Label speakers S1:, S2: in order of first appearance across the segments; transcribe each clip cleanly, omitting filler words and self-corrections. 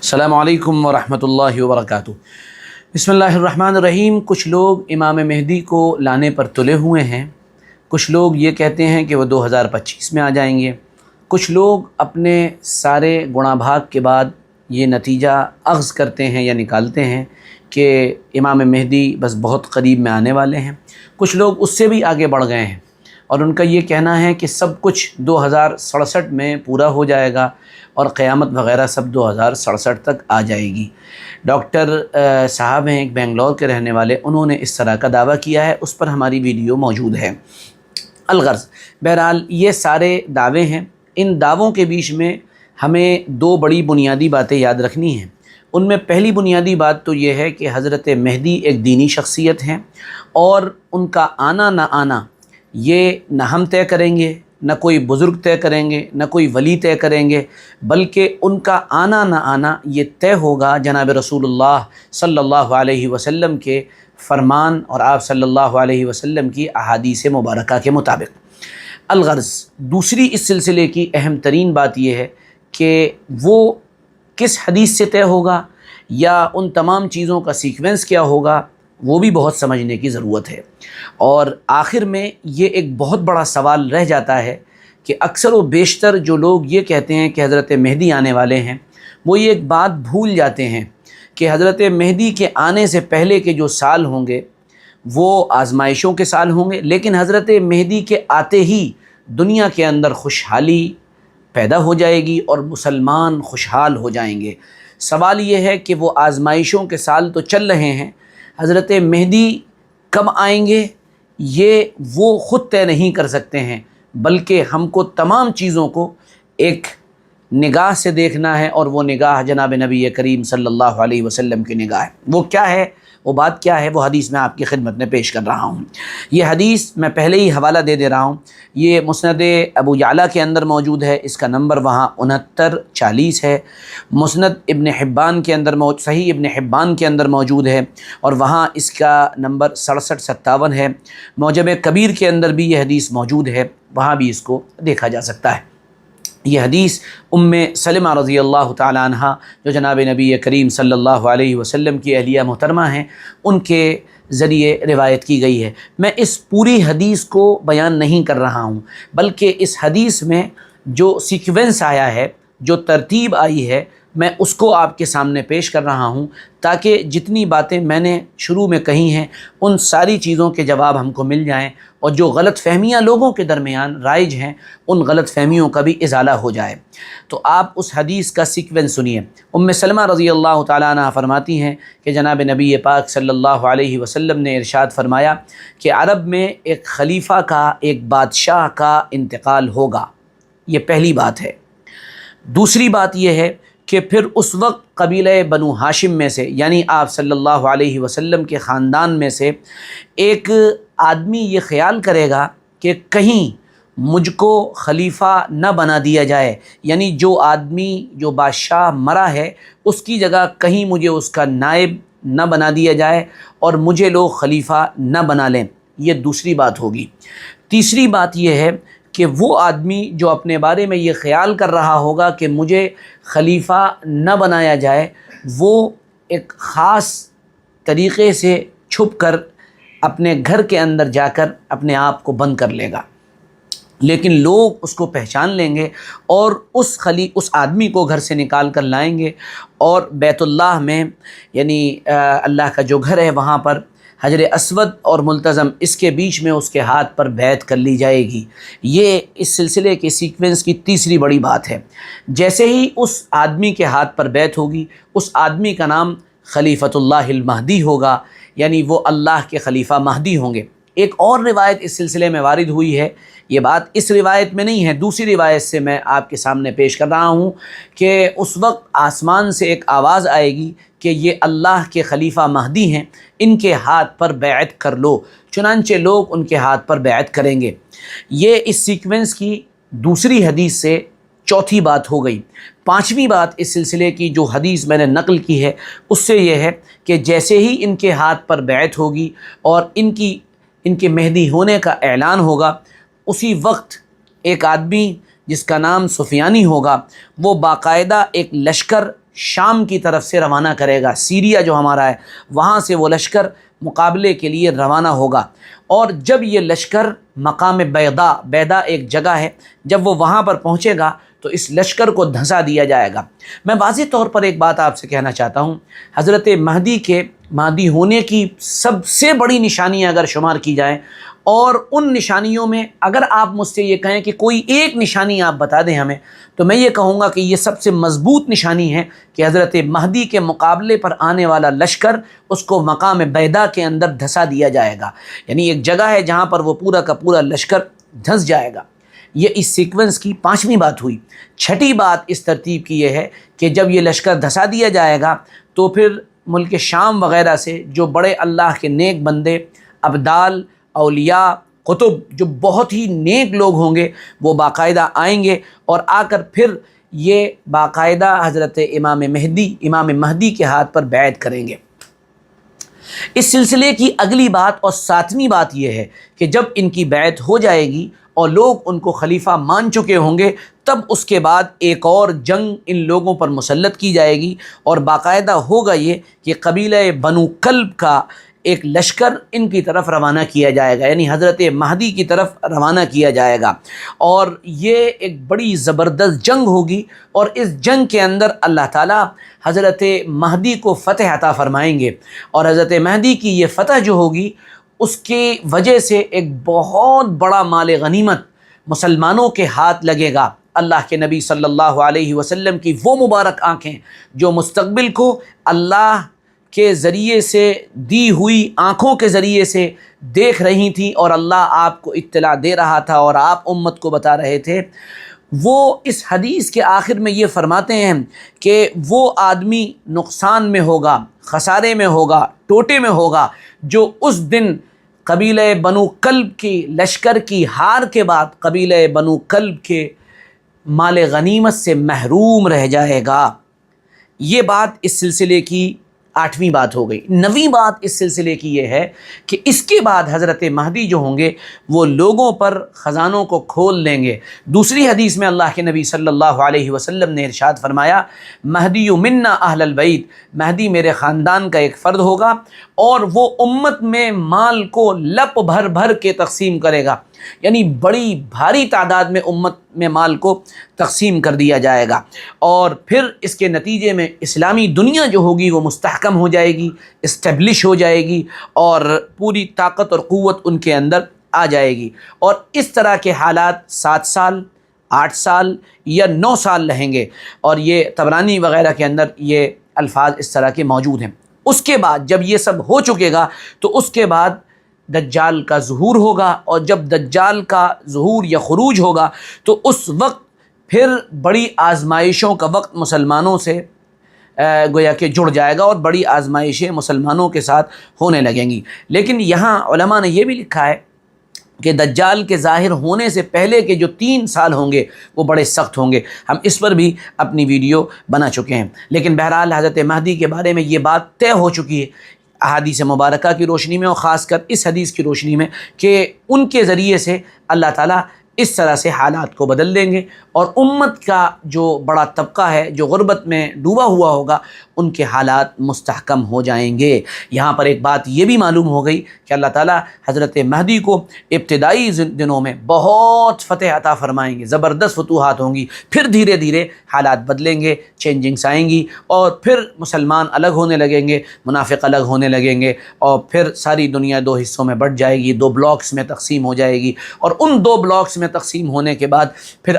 S1: अस्सलामु अलैकुम वरहमतुल्लाहि वबरकातुहू। बिस्मिल्लाहिर्रहमानिर्रहीम। कुछ लोग इमाम मेहदी को लाने पर तुले हुए हैं। कुछ लोग ये कहते हैं कि वो 2025 में आ जाएंगे। कुछ लोग अपने सारे गुणा भाग के बाद ये नतीजा अख़ज़ करते हैं या निकालते हैं कि इमाम मेहदी बस बहुत क़रीब में आने वाले हैं। कुछ लोग उससे भी आगे बढ़ गए हैं और उनका ये कहना है कि सब कुछ 2067 में पूरा हो जाएगा और क़यामत वग़ैरह सब 2067 तक आ जाएगी। डॉक्टर साहब हैं एक बेंगलोर के रहने वाले, उन्होंने इस तरह का दावा किया है, उस पर हमारी वीडियो मौजूद है। अलगर्ज़ बहरहाल ये सारे दावे हैं। इन दावों के बीच में हमें दो बड़ी बुनियादी बातें याद रखनी हैं। उनमें पहली बुनियादी बात तो ये है कि हज़रत मेहदी एक दीनी शख्सियत हैं और उनका आना ना आना ये न हम तय करेंगे, न कोई बुज़ुर्ग तय करेंगे, न कोई वली तय करेंगे, बल्कि उनका आना ना आना ये तय होगा जनाब रसूलुल्लाह सल्लल्लाहु अलैहि वसल्लम के फ़रमान और आप सल्लल्लाहु अलैहि वसल्लम की अहादीस मुबारका के मुताबिक। अलगर्ज़ दूसरी इस सिलसिले की अहम तरीन बात यह है कि वो किस हदीस से तय होगा या उन तमाम चीज़ों का सीक्वेंस क्या होगा, वो भी बहुत समझने की ज़रूरत है। और आखिर में ये एक बहुत बड़ा सवाल रह जाता है कि अक्सर व बेशतर जो लोग ये कहते हैं कि हज़रत मेहदी आने वाले हैं, वो ये एक बात भूल जाते हैं कि हज़रत मेहदी के आने से पहले के जो साल होंगे वो आज़माइशों के साल होंगे, लेकिन हज़रत मेहदी के आते ही दुनिया के अंदर खुशहाली पैदा हो जाएगी और मुसलमान खुशहाल हो जाएंगे। सवाल ये है कि वो आज़माइशों के साल तो चल रहे हैं, हज़रत मेहदी कब आएंगे ये वो ख़ुद तय नहीं कर सकते हैं, बल्कि हमको तमाम चीज़ों को एक निगाह से देखना है और वो निगाह जनाब नबी करीम सल्लल्लाहु अलैहि वसल्लम की निगाह है। वो क्या है, वो बात क्या है, वो हदीस मैं आपकी खिदमत में पेश कर रहा हूँ। ये हदीस मैं पहले ही हवाला दे दे रहा हूँ। ये मुस्नद अबू याला के अंदर मौजूद है, इसका नंबर वहाँ 6940 है। मुस्नद इब्न हिब्बान के अंदर सही इब्न हिब्बान के अंदर मौजूद है और वहाँ इसका नंबर 6757 है। मौजम कबीर के अंदर भी ये हदीस मौजूद है, वहाँ भी इसको देखा जा सकता है। ये हदीस उम्मे सलमा रज़ी अल्लाह ताला अन्हा जो जनाब नबी करीम सल्लल्लाहु अलैहि वसल्लम की अहलिया मोहतरमा हैं, उनके ज़रिए रिवायत की गई है। मैं इस पूरी हदीस को बयान नहीं कर रहा हूँ, बल्कि इस हदीस में जो सीक्वेंस आया है, जो तरतीब आई है, मैं उसको आपके सामने पेश कर रहा हूँ ताकि जितनी बातें मैंने शुरू में कही हैं उन सारी चीज़ों के जवाब हमको मिल जाएं और जो गलत फ़हमियाँ लोगों के दरमियान राइज हैं उन गलत फ़हमियों का भी इज़ाला हो जाए। तो आप उस हदीस का सीक्वेंस सुनिए। उम्मे सलमा रज़ी अल्लाह ताला अन्हा फरमाती हैं कि जनाब नबी पाक सल्लल्लाहु अलैहि वसल्लम ने इरशाद फरमाया कि अरब में एक खलीफ़ा का, एक बादशाह का इंतकाल होगा। ये पहली बात है। दूसरी बात यह है कि फिर उस वक्त कबीले बनु हाशिम में से, यानी आप सल्लल्लाहु अलैहि वसल्लम के ख़ानदान में से एक आदमी ये ख़्याल करेगा कि कहीं मुझको खलीफा न बना दिया जाए, यानी जो आदमी, जो बादशाह मरा है उसकी जगह कहीं मुझे उसका नायब न बना दिया जाए और मुझे लोग खलीफा न बना लें। ये दूसरी बात होगी। तीसरी बात यह है कि वो आदमी जो अपने बारे में ये ख़्याल कर रहा होगा कि मुझे खलीफा न बनाया जाए, वो एक ख़ास तरीक़े से छुप कर अपने घर के अंदर जाकर अपने आप को बंद कर लेगा, लेकिन लोग उसको पहचान लेंगे और उस आदमी को घर से निकाल कर लाएंगे और बैतुल्लाह में, यानी अल्लाह का जो घर है वहाँ पर हजर अस्वद और मुल्तज़म, इसके बीच में उसके हाथ पर बैत कर ली जाएगी। ये इस सिलसिले के सीक्वेंस की तीसरी बड़ी बात है। जैसे ही उस आदमी के हाथ पर बैत होगी, उस आदमी का नाम खलीफतुल्लाहिल महदी होगा, यानी वो अल्लाह के खलीफा महदी होंगे। एक और रिवायत इस सिलसिले में वारिद हुई है, ये बात इस रिवायत में नहीं है, दूसरी रिवायत से मैं आपके सामने पेश कर रहा हूँ कि उस वक्त आसमान से एक आवाज़ आएगी कि ये अल्लाह के खलीफा महदी हैं, इनके हाथ पर बैत कर लो। चुनांचे लोग उनके हाथ पर बैत करेंगे। ये इस सीक्वेंस की दूसरी हदीस से चौथी बात हो गई। पांचवी बात इस सिलसिले की जो हदीस मैंने नकल की है उससे ये है कि जैसे ही इनके हाथ पर बैत होगी और इनके मेहदी होने का ऐलान होगा, उसी वक्त एक आदमी जिसका नाम सुफियानी होगा, वो बाकायदा एक लश्कर شام کی طرف سے روانہ کرے گا، سیریا جو ہمارا ہے وہاں سے وہ لشکر مقابلے کے لیے روانہ ہوگا۔ اور جب یہ لشکر مقام بیدا ایک جگہ ہے، جب وہ وہاں پر پہنچے گا تو اس لشکر کو دھنسا دیا جائے گا۔ میں واضح طور پر ایک بات آپ سے کہنا چاہتا ہوں، حضرت مہدی کے مہدی ہونے کی سب سے بڑی نشانیاں اگر شمار کی جائیں، اور ان نشانیوں میں اگر آپ مجھ سے یہ کہیں کہ کوئی ایک نشانی آپ بتا دیں ہمیں، تو میں یہ کہوں گا کہ یہ سب سے مضبوط نشانی ہے کہ حضرت مہدی کے مقابلے پر آنے والا لشکر اس کو مقام بیدا کے اندر دھسا دیا جائے گا، یعنی ایک جگہ ہے جہاں پر وہ پورا کا پورا لشکر دھس جائے گا۔ یہ اس سیکوینس کی 5ویں بات ہوئی۔ 6ٹھی بات اس ترتیب کی یہ ہے کہ جب یہ لشکر دھسا دیا جائے گا تو پھر ملک شام وغیرہ سے جو بڑے اللہ کے نیک بندے، ابدال، اولیاء، قطب، جو بہت ہی نیک لوگ ہوں گے، وہ باقاعدہ آئیں گے اور آ کر پھر یہ باقاعدہ حضرت امام مہدی کے ہاتھ پر بیعت کریں گے۔ اس سلسلے کی اگلی بات اور 7ویں بات یہ ہے کہ جب ان کی بیعت ہو جائے گی اور لوگ ان کو خلیفہ مان چکے ہوں گے، تب اس کے بعد ایک اور جنگ ان لوگوں پر مسلط کی جائے گی، اور باقاعدہ ہوگا یہ کہ قبیلہ بنو کلب کا ایک لشکر ان کی طرف روانہ کیا جائے گا، یعنی حضرت مہدی کی طرف روانہ کیا جائے گا، اور یہ ایک بڑی زبردست جنگ ہوگی، اور اس جنگ کے اندر اللہ تعالیٰ حضرت مہدی کو فتح عطا فرمائیں گے، اور حضرت مہدی کی یہ فتح جو ہوگی اس کی وجہ سے ایک بہت بڑا مال غنیمت مسلمانوں کے ہاتھ لگے گا۔ اللہ کے نبی صلی اللہ علیہ وسلم کی وہ مبارک آنکھیں جو مستقبل کو اللہ کے ذریعے سے دی ہوئی آنکھوں کے ذریعے سے دیکھ رہی تھیں، اور اللہ آپ کو اطلاع دے رہا تھا اور آپ امت کو بتا رہے تھے، وہ اس حدیث کے آخر میں یہ فرماتے ہیں کہ وہ آدمی نقصان میں ہوگا، خسارے میں ہوگا، ٹوٹے میں ہوگا جو اس دن قبیلہ بنو کلب کی لشکر کی ہار کے بعد قبیلہ بنو کلب کے مال غنیمت سے محروم رہ جائے گا۔ یہ بات اس سلسلے کی 8ویں بات ہو گئی۔ 9ویں بات اس سلسلے کی یہ ہے کہ اس کے بعد حضرت مہدی جو ہوں گے وہ لوگوں پر خزانوں کو کھول دیں گے۔ دوسری حدیث میں اللہ کے نبی صلی اللہ علیہ وسلم نے ارشاد فرمایا، مہدی منا اہل البیت، مہدی میرے خاندان کا ایک فرد ہوگا، اور وہ امت میں مال کو لپ بھر بھر کے تقسیم کرے گا، یعنی بڑی بھاری تعداد میں امت میں مال کو تقسیم کر دیا جائے گا، اور پھر اس کے نتیجے میں اسلامی دنیا جو ہوگی وہ مستحکم ہو جائے گی، اسٹیبلش ہو جائے گی، اور پوری طاقت اور قوت ان کے اندر آ جائے گی، اور اس طرح کے حالات 7 سال 8 سال یا 9 سال رہیں گے، اور یہ طبرانی وغیرہ کے اندر یہ الفاظ اس طرح کے موجود ہیں۔ اس کے بعد جب یہ سب ہو چکے گا تو اس کے بعد دجال کا ظہور ہوگا، اور جب دجال کا ظہور یا خروج ہوگا تو اس وقت پھر بڑی آزمائشوں کا وقت مسلمانوں سے گویا کہ جڑ جائے گا، اور بڑی آزمائشیں مسلمانوں کے ساتھ ہونے لگیں گی۔ لیکن یہاں علماء نے یہ بھی لکھا ہے کہ دجال کے ظاہر ہونے سے پہلے کے جو 3 سال ہوں گے وہ بڑے سخت ہوں گے، ہم اس پر بھی اپنی ویڈیو بنا چکے ہیں۔ لیکن بہرحال حضرت مہدی کے بارے میں یہ بات طے ہو چکی ہے احادیث مبارکہ کی روشنی میں، اور خاص کر اس حدیث کی روشنی میں کہ ان کے ذریعے سے اللہ تعالیٰ اس طرح سے حالات کو بدل دیں گے، اور امت کا جو بڑا طبقہ ہے جو غربت میں ڈوبا ہوا ہوگا ان کے حالات مستحکم ہو جائیں گے۔ یہاں پر ایک بات یہ بھی معلوم ہو گئی کہ اللہ تعالیٰ حضرت مہدی کو ابتدائی دنوں میں بہت فتح عطا فرمائیں گے، زبردست فتوحات ہوں گی، پھر دھیرے دھیرے حالات بدلیں گے، چینجنگس آئیں گی، اور پھر مسلمان الگ ہونے لگیں گے، منافق الگ ہونے لگیں گے، اور پھر ساری دنیا 2 حصوں میں بٹ جائے گی، 2 بلاکس میں تقسیم ہو جائے گی، اور ان 2 بلاکس میں تقسیم ہونے کے بعد پھر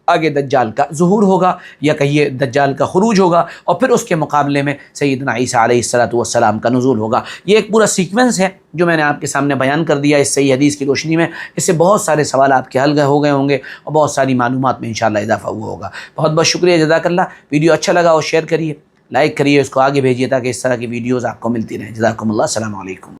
S1: آگے دجال کا ظہور ہوگا، یا کہیے دجال کا خروج ہوگا، اور پھر اس کے مقابلے میں سیدنا عیسیٰ علیہ السلام کا نزول ہوگا۔ یہ ایک پورا سیکوینس ہے جو میں نے آپ کے سامنے بیان کر دیا اس صحیح حدیث کی روشنی میں۔ اس سے بہت سارے سوال آپ کے حل ہو گئے ہوں گے، اور بہت ساری معلومات میں انشاءاللہ اضافہ ہوا ہوگا۔ بہت بہت شکریہ، جزاک اللہ۔ ویڈیو اچھا لگا اور شیئر کریے، لائک کریے، اس کو آگے بھیجیے تاکہ اس طرح کی ویڈیوز آپ کو ملتی رہیں۔ جزاکم اللہ، السلام علیکم۔